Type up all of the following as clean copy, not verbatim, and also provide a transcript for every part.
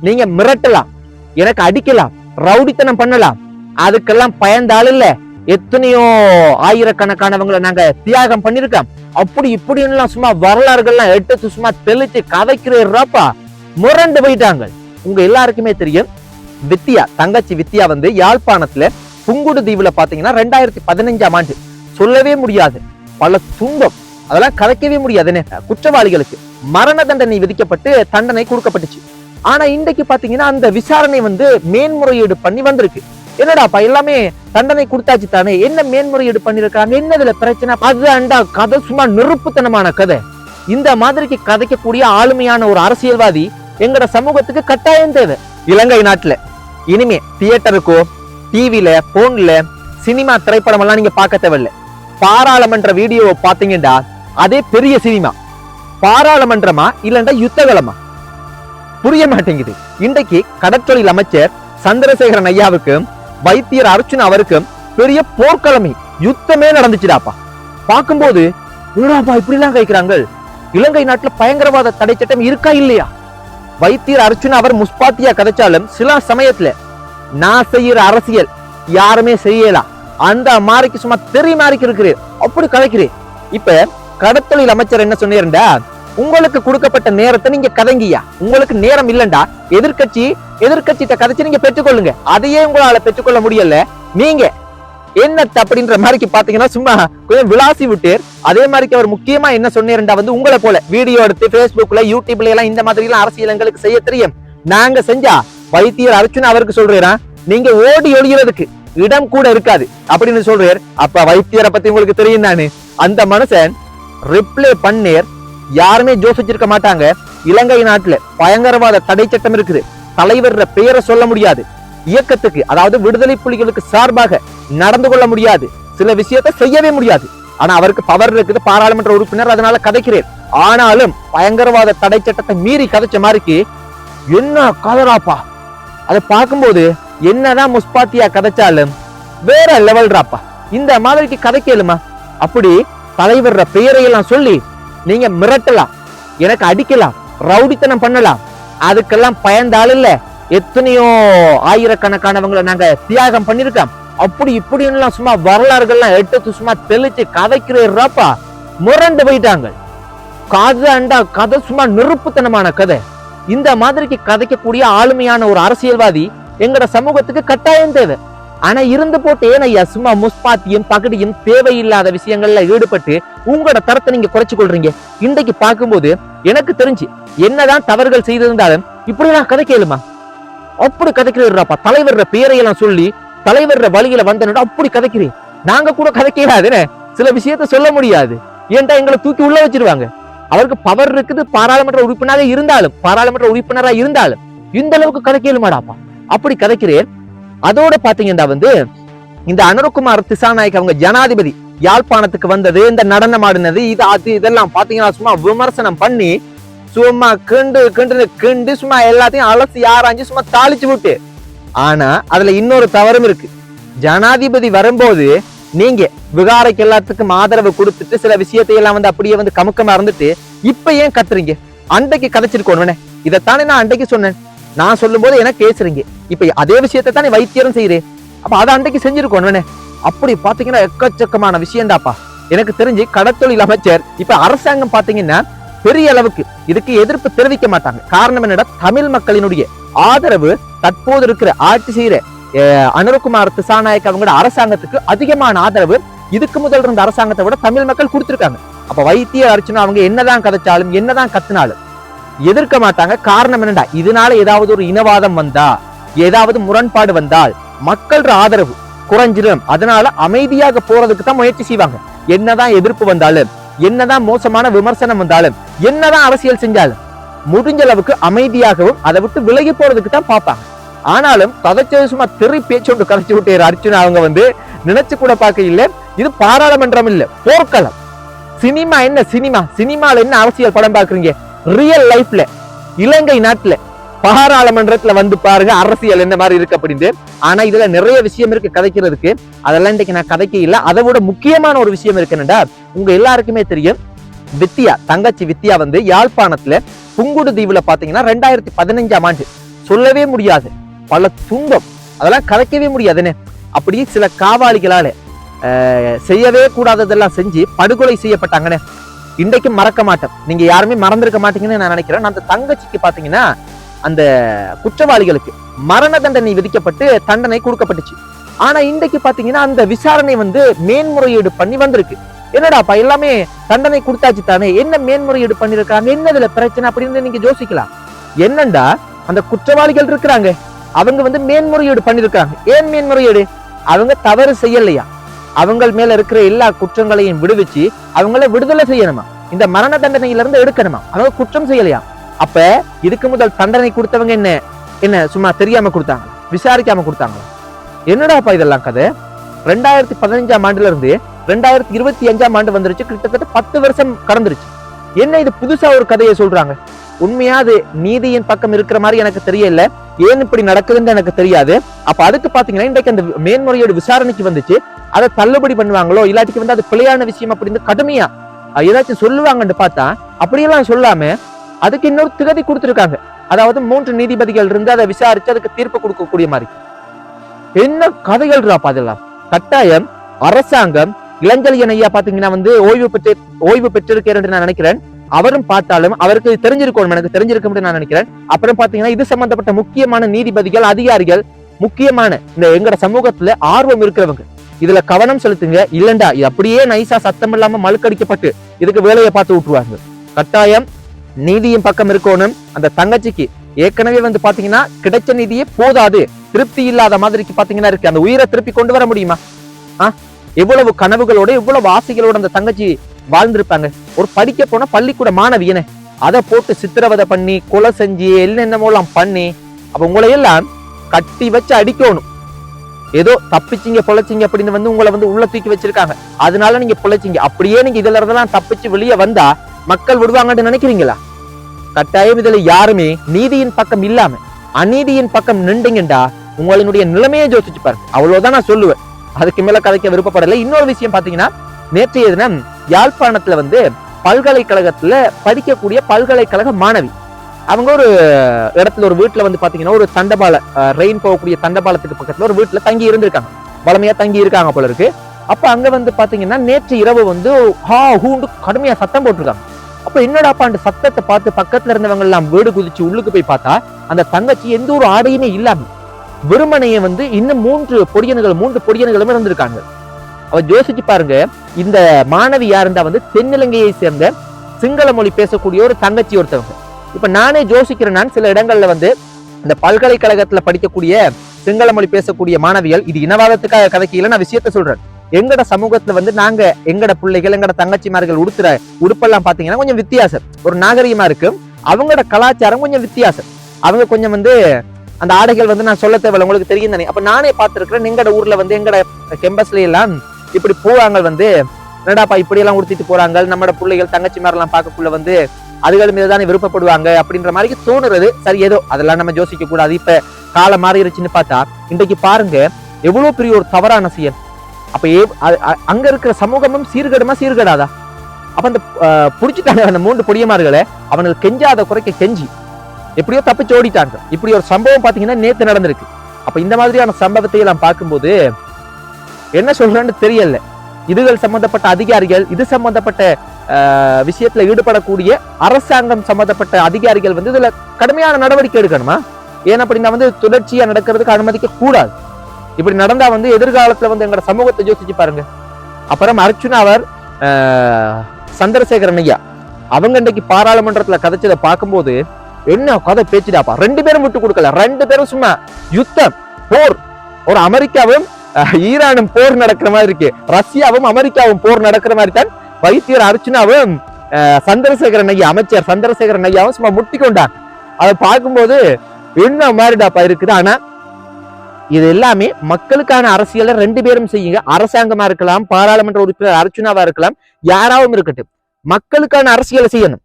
நீங்க மிரட்டலாம், எனக்கு அடிக்கலாம், ரவுடித்தனம் பண்ணலாம், அதுக்கெல்லாம் பயந்தாலும் இல்ல. எத்தனையோ ஆயிரக்கணக்கானவங்களை நாங்க தியாகம் பண்ணிருக்கோம். அப்படி இப்படி எல்லாம் சும்மா வரலாறுகள்லாம் எடுத்து சும்மா தெளிச்சு கதைக்கிறப்பா முரண்டு போயிட்டாங்க. உங்க எல்லாருக்குமே தெரியும், வித்தியா தங்கச்சி வித்தியா வந்து யாழ்ப்பாணத்துல புங்குடு தீவுல பாத்தீங்கன்னா 2015ஆம் ஆண்டு சொல்லவே முடியாது பல துன்பம், அதெல்லாம் கதைக்கவே முடியாது. குற்றவாளிகளுக்கு மரண தண்டனை விதிக்கப்பட்டு தண்டனை கொடுக்கப்பட்டுச்சு. ஆனா இன்றைக்கு பாத்தீங்கன்னா அந்த விசாரணை வந்து மேன்முறையீடு பண்ணி வந்திருக்கு. என்னடாப்பா எல்லாமே தண்டனை கொடுத்தாச்சு தானே, என்ன மேன்முறையீடு பண்ணிருக்காங்க, என்னதுல பிரச்சனை? அது அண்டா கதை சும்மா நெருப்புத்தனமான கதை. இந்த மாதிரிக்கு கதைக்கக்கூடிய ஆளுமையான ஒரு அரசியல்வாதி எங்கட சமூகத்துக்கு கட்டாயம் தேவை. இலங்கை நாட்டுல இனிமே தியேட்டருக்கோ டிவில போன்ல சினிமா திரைப்படம் எல்லாம் நீங்க பார்க்க தேவையில்லை. பாராளுமன்ற வீடியோவை பாத்தீங்கன்னா அதே பெரிய சினிமா. பாராளுமன்றமா இல்லண்டா யுத்தகலமா புரிய மாட்டேங்குது. இன்றைக்கு கடற்றொழில் அமைச்சர் சந்திரசேகரன் ஐயாவுக்கும் வைத்தியர் அர்ச்சுனா அவருக்கும் பெரிய போர்க்களமே யுத்தமே நடந்துச்சுடாப்பா. பார்க்கும்போது என்னடாப்பா இப்படி எல்லாம் கேட்கிறாங்க. இலங்கை நாட்டுல பயங்கரவாத தடை சட்டம் இருக்கா இல்லையா? வைத்தியர் அர்ச்சுனா அவர் முஸ்பாத்தியா கதைச்சாலும் சில சமயத்துல நான் செய்யற அரசியல் யாருமே செய்யலாம் அந்த மாதிரிக்கு சும்மா தெரிய மாதிரி இருக்கிறேன், அப்படி கதைக்கிறேன். இப்ப கடத்தொழில் அமைச்சர் என்ன சொன்னீர்டா, உங்களுக்கு கொடுக்கப்பட்ட நேரத்தை நீங்க கதங்கியா, உங்களுக்கு நேரம் இல்லண்டா எதிர்கட்சிட்ட கதைச்சு நீங்க பெற்றுக்கொள்ளுங்க. அதையே உங்களால பெற்றுக்கொள்ள முடியல, நீங்க என்ன அப்படின்ற மாதிரி பாத்தீங்கன்னா சும்மா கொஞ்சம் விளாசி விட்டு. அதே மாதிரி அவர் முக்கியமா என்ன சொன்னேன்டா வந்து உங்களை போல வீடியோ எடுத்து பேஸ்புக்ல யூடியூப்ல எல்லாம் இந்த மாதிரி எல்லாம் அரசியல் எங்களுக்கு செய்ய தெரியும், நாங்க செஞ்சா வைத்தியர் அர்ச்சுனா அவருக்கு சொல்றேன் நீங்க ஓடி ஒழியறதுக்கு இடம் கூட இருக்காது அப்படின்னு சொல்றாரு. அப்ப வைத்தியரை பத்தி உங்களுக்கு தெரியும் தானே. அந்த மனுஷன் ரிப்ளை பண்ணேர் யாருமே யோசிச்சிருக்க மாட்டாங்க. இலங்கை நாட்டுல பயங்கரவாத தடை சட்டம் இருக்குது, தலைவர் பெயரை சொல்ல முடியாது, இயக்கத்துக்கு அதாவது விடுதலை புலிகளுக்கு சார்பாக நடந்து கொள்ள முடியாது, சில விஷயத்தை செய்யவே முடியாது. ஆனா அவருக்கு பவர் இருக்குது, பாராளுமன்ற உறுப்பினர், அதனால கதைக்கிறேன். ஆனாலும் பயங்கரவாத தடை சட்டத்தை மீறி கதைச்ச மாதிரிக்கு என்ன கதராப்பா. அதை பார்க்கும்போது என்னதான் முஸ்பாத்தியா கதைச்சாலும் வேற லெவல்ராப்பா. இந்த மாதிரிக்கு கதைக்கலுமா? அப்படி தலைவர் பெயரையெல்லாம் சொல்லி நீங்க மிரட்டலாம், எனக்கு அடிக்கலாம், ரவுடித்தனம் பண்ணலாம், அதுக்கெல்லாம் பயந்தாலும் இல்ல. எத்தனையோ ஆயிரக்கணக்கானவங்களை நாங்க தியாகம் பண்ணிருக்கோம். அப்படி இப்படி எல்லாம் சும்மா வரலாறுகள்லாம் எடுத்து சும்மா தெளிச்சு கதைக்கிறப்பா முரண்டு போயிட்டாங்க. கதை அண்டா கதை சும்மா நெருப்புத்தனமான கதை. இந்த மாதிரிக்கு கதைக்கக்கூடிய ஆளுமையான ஒரு அரசியல்வாதி எங்கட சமூகத்துக்கு கட்டாயம் தேவை. ஆனா இருந்து போட்டு ஏன் ஐயா சும்மா முஸ்பாத்தியும் பகடியும் தேவையில்லாத விஷயங்கள்ல ஈடுபட்டு உங்களோட தரத்தை நீங்க குறைச்சு கொள்றீங்க. இன்றைக்கு பார்க்கும்போது எனக்கு தெரிஞ்சு என்னதான் தவறுகள் செய்திருந்தாலும் இப்படி எல்லாம் கதைக்கலுமா? அப்படி கதைக்கிறாப்பா. தலைவர் பேரையெல்லாம் சொல்லி தலைவர் வழியில வந்தனோட அப்படி கதைக்கிறேன். நாங்க கூட கதைக்கிறாதுன்னு சில விஷயத்த சொல்ல முடியாது, ஏன்டா எங்களை தூக்கி உள்ள வச்சிருவாங்க. அவருக்கு பவர் இருக்குது, பாராளுமன்ற உறுப்பினரா இருந்தாலும் இந்த அளவுக்கு கதைக்கலுமாடாப்பா. அப்படி கதைக்கிறேன். அதோட பாத்தீங்கன்னா வந்து இந்த அனுரகுமார் திசாநாயக் அவங்க ஜனாதிபதி யாழ்ப்பாணத்துக்கு வந்தது, இந்த நடனம் ஆடினது, இதெல்லாம் பாத்தீங்கன்னா சும்மா விமர்சனம் பண்ணி சும்மா கிண்டு சும்மா எல்லாத்தையும் அலசி ஆராய்ஞ்சு சும்மா தாளிச்சு விட்டு. ஆனா அதுல இன்னொரு தவறும் இருக்கு. ஜனாதிபதி வரும்போது நீங்க விகாரைக்கு எல்லாத்துக்கும் ஆதரவு கொடுத்துட்டு சில விஷயத்தையெல்லாம் வந்து அப்படியே வந்து கமுக்கமா இருந்துட்டு இப்ப ஏன் கத்துறீங்க? அன்றைக்கு கதைச்சிருக்கோம், இதைத்தானே நான் அன்றைக்கு சொன்னேன். நான் சொல்லும் போது எனக்கு பேசுறீங்க, இப்ப அதே விஷயத்தை தானே வைத்தியரும் செய்யறேன், அப்ப அதை அன்றைக்கு செஞ்சிருக்கோம். அப்படி பாத்தீங்கன்னா எக்கச்சக்கமான விஷயம்தாப்பா. எனக்கு தெரிஞ்சு கடத்தொழில் அமைச்சர் இப்ப அரசாங்கம் பாத்தீங்கன்னா பெரிய அளவுக்கு இதுக்கு எதிர்ப்பு தெரிவிக்க மாட்டாங்க. காரணம் என்னடா, தமிழ் மக்களினுடைய ஆதரவு தற்போது இருக்கிற ஆட்சி செய்யற அனுரகுமார் திசாநாயக் அவங்களோட அரசாங்கத்துக்கு அதிகமான ஆதரவு இதுக்கு முதல் இருந்த அரசாங்கத்தை விட தமிழ் மக்கள் கொடுத்திருக்காங்க. அப்ப வைத்தியர் அர்ச்சுனா அவங்க என்னதான் கதைச்சாலும் என்னதான் கத்தினாலும் எதிர்க்க மாட்டாங்க. காரணம் என்னடா, இதனால ஏதாவது ஒரு இனவாதம் வந்தா, ஏதாவது முரண்பாடு வந்தால் மக்கள் ஆதரவு குறைஞ்சிடும், அதனால அமைதியாக போறதுக்கு தான் முயற்சி செய்வாங்க. என்னதான் எதிர்ப்பு வந்தாலும், என்னதான் மோசமான விமர்சனம் வந்தாலும், என்னதான் அரசியல் செஞ்சாலும் முடிஞ்ச அளவுக்கு அமைதியாகவும் அதை விட்டு விலகி போறதுக்கு தான் பார்ப்பாங்க. ஆனாலும் கதைச்சது சும்மா தெரி பேச்சோண்டு கதைச்சு விட்டு அர்ச்சுனா அவங்க வந்து நினைச்சு கூட பார்க்க இல்ல. இது பாராளுமன்றம் இல்ல, போர்க்களம். சினிமா என்ன சினிமால என்ன அரசியல் படம் பாக்குறீங்க? ரியல் லைஃப்ல இலங்கை நாட்டுல பாராளுமன்றத்துல வந்து பாருங்க அரசியல் என்ன மாதிரி இருக்கு அப்படின்னு. ஆனா இதுல நிறைய விஷயம் இருக்கு கதைக்கிறதுக்கு, அதெல்லாம் இன்றைக்கு நான் கதைக்க இல்ல. அதை விட முக்கியமான ஒரு விஷயம் இருக்குன்னா, உங்க எல்லாருக்குமே தெரியும், வித்தியா தங்கச்சி வித்தியா வந்து யாழ்ப்பாணத்துல புங்குடு தீவுல பாத்தீங்கன்னா 2015ஆம் ஆண்டு சொல்லவே முடியாது, பல துன்பம், அதெல்லாம் கதைக்கவே முடியாதுன்னு. அப்படியே சில காவாளிகளால செய்யவே கூடாததெல்லாம் செஞ்சு படுகொலை செய்யப்பட்டாங்கன்னு இன்றைக்கும் மறக்க மாட்டோம். நீங்க யாருமே மறந்திருக்க மாட்டீங்கன்னு நான் நினைக்கிறேன். அந்த தங்கச்சிக்கு பாத்தீங்கன்னா அந்த குற்றவாளிகளுக்கு மரண தண்டனை விதிக்கப்பட்டு தண்டனை கொடுக்கப்பட்டுச்சு. ஆனா இன்றைக்கு பாத்தீங்கன்னா அந்த விசாரணை மேன்முறையீடு பண்ணி வந்திருக்கு. என்னடாப்பா எல்லாமே தண்டனை கொடுத்தாச்சு தானே, என்ன மேன்முறையீடு பண்ணிருக்காங்க, என்னதுல பிரச்சனை அப்படின்னு நீங்க யோசிக்கலாம். என்னண்டா அந்த குற்றவாளிகள் இருக்கிறாங்க, அவங்க மேன்முறையீடு பண்ணிருக்காங்க. ஏன் மேன்முறையீடு? அவங்க தவறு செய்யலையா, அவங்க மேல இருக்கிற எல்லா குற்றங்களையும் விடுவிச்சு அவங்கள விடுதலை செய்யணுமா, இந்த மரண தண்டனையில இருந்து எடுக்கணுமா, அவங்க குற்றம் செய்யலையா. அப்ப இதுக்கு முதல் தண்டனை கொடுத்தவங்க என்ன சும்மா தெரியாம கொடுத்தாங்க, விசாரிக்காம கொடுத்தாங்க. என்னடாப்பா இதெல்லாம் கதை? 2015ஆம் ஆண்டுல இருந்து 2025ஆம் ஆண்டு வந்துருச்சு, கிட்டத்தட்ட 10 வருஷம் கடந்துருச்சு. என்ன இது புதுசா ஒரு கதையை சொல்றாங்க? உண்மையா அது நீதியின் பக்கம் இருக்கிற மாதிரி எனக்கு தெரியல, ஏன் இப்படி நடக்குதுன்னு எனக்கு தெரியாது. அப்ப அதுக்கு பாத்தீங்கன்னா இன்றைக்கு அந்த மேன்முறையீடு விசாரணைக்கு வந்துச்சு, அதை தள்ளுபடி பண்ணுவாங்களோ இல்லாட்டிக்கு அது பிழையான விஷயம் அப்படின்னு கடுமையா ஏதாச்சும் சொல்லுவாங்கன்னு பார்த்தா அப்படியெல்லாம் சொல்லாம அதுக்கு இன்னொரு திகதி கொடுத்துருக்காங்க. அதாவது 3 நீதிபதிகள் இருந்து அதை விசாரிச்சு அதுக்கு தீர்ப்பு கொடுக்கக்கூடிய மாதிரி. என்ன கதைகள் அதெல்லாம். கட்டாயம் அரசாங்கம் இளஞ்செழியன் ஐயா பாத்தீங்கன்னா ஓய்வு பெற்றிருக்கிறார் என்று நான் நினைக்கிறேன். அவரும் பார்த்தாலும் அவருக்கு தெரிஞ்சிருக்கணும், எனக்கு தெரிஞ்சிருக்கும் நான் நினைக்கிறேன். அப்புறம் பாத்தீங்கன்னா இது சம்பந்தப்பட்ட முக்கியமான நீதிபதிகள், அதிகாரிகள், முக்கியமான இந்த எங்கட சமூகத்துல ஆர்வம் இருக்கிறவங்க இதுல கவனம் செலுத்துங்க. இல்லண்டா இது அப்படியே நைசா சத்தம் இல்லாம மழுக்கடிக்கப்பட்டு இதுக்கு வேலையை பார்த்து விட்டுருவாங்க. கட்டாயம் நீதியின் பக்கம் இருக்கணும். அந்த தங்கச்சிக்கு ஏற்கனவே பாத்தீங்கன்னா கிடைச்ச நீதியே போதாது, திருப்தி இல்லாத மாதிரிக்கு பாத்தீங்கன்னா இருக்கு. அந்த உயிரை திருப்பி கொண்டு வர முடியுமா? எவ்வளவு கனவுகளோட எவ்வளவு ஆசைகளோட அந்த தங்கச்சி வாழ்ந்திருப்பாங்க. ஒரு படிக்க போன பள்ளிக்கூட மாணவியனே அதை போட்டு சித்திரவதை பண்ணி கொலை செஞ்சு என்னென்னமோலாம் பண்ணி அப்ப உங்களை எல்லாம் கட்டி வச்சு அடிக்கணும். ஏதோ தப்பிச்சிங்க பொழைச்சிங்க அப்படின்னு உங்களை உள்ள தூக்கி வச்சிருக்காங்க, அதனால நீங்க பொழைச்சிங்க. அப்படியே நீங்க இதுல இருந்தெல்லாம் தப்பிச்சு வெளியே வந்தா மக்கள் விடுவாங்கன்னு நினைக்கிறீங்களா? கட்டாயம் இதுல யாருமே நீதியின் பக்கம் இல்லாம அநீதியின் பக்கம் நின்றீங்கண்டா உங்களுடைய நிலைமையை யோசிச்சு பாருங்க. அவ்வளவுதான் நான் சொல்லுவேன், அதுக்கு மேல கதைக்க விருப்பப்படலை. இன்னொரு விஷயம் பாத்தீங்கன்னா நேற்றைய தினம் யாழ்ப்பாணத்துல பல்கலைக்கழகத்துல படிக்கக்கூடிய பல்கலைக்கழக மாணவி அவங்க ஒரு இடத்துல ஒரு வீட்டுல பாத்தீங்கன்னா ஒரு தண்டபால ரெயின் போகக்கூடிய தண்டபாலத்துக்கு பக்கத்துல ஒரு வீட்டுல தங்கி இருந்திருக்காங்க, வளமையா தங்கி இருக்காங்க போல இருக்கு. அப்ப அங்க பாத்தீங்கன்னா நேற்று இரவு ஹூண்டு கடுமையா சத்தம் போட்டிருக்காங்க. அப்ப என்னடாப்பா அந்த சத்தத்தை பார்த்து பக்கத்துல இருந்தவங்க எல்லாம் வீடு குதிச்சு உள்ளுக்கு போய் பார்த்தா அந்த தங்கச்சி எந்த ஒரு ஆடையுமே இல்லாம வெறுமனைய இன்னும் 3 பொடியன்களும் இருந்திருக்காங்க. அவ யோசிச்சு பாருங்க, இந்த மாணவி யாருந்தா தென்னிலங்கையை சேர்ந்த சிங்கள மொழி பேசக்கூடிய ஒரு தங்கச்சி ஒருத்தவங்க. இப்ப நானே யோசிக்கிறேன், நான் சில இடங்கள்ல இந்த பல்கலைக்கழகத்துல படிக்கக்கூடிய சிங்கள மொழி பேசக்கூடிய மாணவிகள், இது இனவாதத்துக்காக கதைக்கல, நான் விஷயத்த சொல்றேன். எங்கட சமூகத்துல நாங்க எங்கட பிள்ளைகள் எங்கட தங்கச்சிமார்கள் உடுத்துற உடுப்பெல்லாம் பாத்தீங்கன்னா கொஞ்சம் வித்தியாசம், ஒரு நாகரிகமா இருக்கும். அவங்களோட கலாச்சாரம் கொஞ்சம் வித்தியாசம். அவங்க கொஞ்சம் அந்த ஆடைகள் நான் சொல்ல தேவையில்ல, உங்களுக்கு தெரியும் தானே. அப்ப நானே பார்த்திருக்கிறேன், எங்கட ஊர்ல எங்கட கேம்பஸ்ல எல்லாம் இப்படி போவாங்க, என்னடாப்பா இப்படி எல்லாம் உடுத்திட்டு போறாங்க, நம்மட பிள்ளைகள் தங்கச்சிமாரெல்லாம் பார்க்கக்குள்ள அதுகள் மீதுதானே விருப்பப்படுவாங்க அப்படின்ற மாதிரி தோணுறது. சரி, ஏதோ அதெல்லாம் நம்ம யோசிக்க கூடாது. இப்ப காலம் மாறிடுச்சுன்னு பார்த்தா இன்றைக்கு பாருங்க எவ்வளவு பெரிய ஒரு தவறான செயல். அப்ப அங்க இருக்கிற சமூகமும் சீர்கேடாதா? அப்ப அந்த புடிச்சுட்டாங்க அந்த 3 பொடியமார்களை, அவனுக்கு கெஞ்சாத குறைக்க கெஞ்சி எப்படியோ தப்பிச்சு ஓடிட்டாங்க. இப்படி ஒரு சம்பவம் பாத்தீங்கன்னா நேத்து நடந்திருக்கு. அப்ப இந்த மாதிரியான சம்பவத்தை எல்லாம் பார்க்கும்போது என்ன சொல்றேன்னு தெரியல. இதுகள் சம்பந்தப்பட்ட அதிகாரிகள், இது சம்பந்தப்பட்ட விஷயத்துல ஈடுபடக்கூடிய அரசாங்கம் சம்பந்தப்பட்ட அதிகாரிகள் இதுல கடுமையான நடவடிக்கை எடுக்கணுமா? ஏன் அப்படின்னா தொடர்ச்சியா நடக்கிறதுக்கு அனுமதிக்க கூடாது. இப்படி நடந்தா எதிர்காலத்துல எங்க சமூகத்தை யோசிச்சு பாருங்க. அப்புறம் அர்ச்சுனா அவர் சந்திரசேகரன் ஐயா அவங்க இன்றைக்கு பாராளுமன்றத்துல கதைச்சதை பார்க்கும்போது என்ன கதை பேச்சுடாப்பா. 2 பேரும் விட்டு கொடுக்கல, 2 பேரும் சும்மா யுத்தம் போர், ஒரு அமெரிக்காவும் ஈரானும் போர் நடக்கிற மாதிரி இருக்கு, ரஷ்யாவும் அமெரிக்காவும் போர் நடக்கிற மாதிரி தான் வைத்தியர் அர்ச்சுனாவும் சந்திரசேகரன் ஐயா அமைச்சர் சந்திரசேகரன் ஐயாவும் சும்மா முட்டி கொண்டாங்க. அதை பார்க்கும்போது என்ன மாதிரிடாப்பா இருக்குது. ஆனா இது எல்லாமே மக்களுக்கான அரசியலை 2 பேரும் செய்யுங்க. அரசாங்கமா இருக்கலாம், பாராளுமன்ற உறுப்பினர் அர்ச்சுனாவா இருக்கலாம், யாராவும் இருக்கட்டும், மக்களுக்கான அரசியலை செய்யணும்.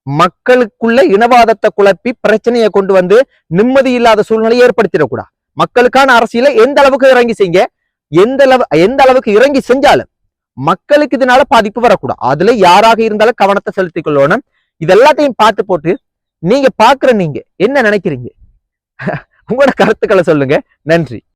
மக்களுக்குள்ள இனவாதத்தை குழப்பி பிரச்சனையை கொண்டு நிம்மதி இல்லாத சூழ்நிலையை ஏற்படுத்திடக்கூடாது. மக்களுக்கான அரசியலை எந்த அளவுக்கு இறங்கி செய்யுங்க, எந்த அளவுக்கு இறங்கி செஞ்சாலும் மக்களுக்கு இதனால பாதிப்பு வரக்கூடாது. அதுல யாராக இருந்தாலும் கவனத்தை செலுத்திக் கொள்ளணும். இது எல்லாத்தையும் பார்த்து போட்டு நீங்க பாக்குற நீங்க என்ன நினைக்கிறீங்க? உங்களோட கருத்துக்களை சொல்லுங்க. நன்றி.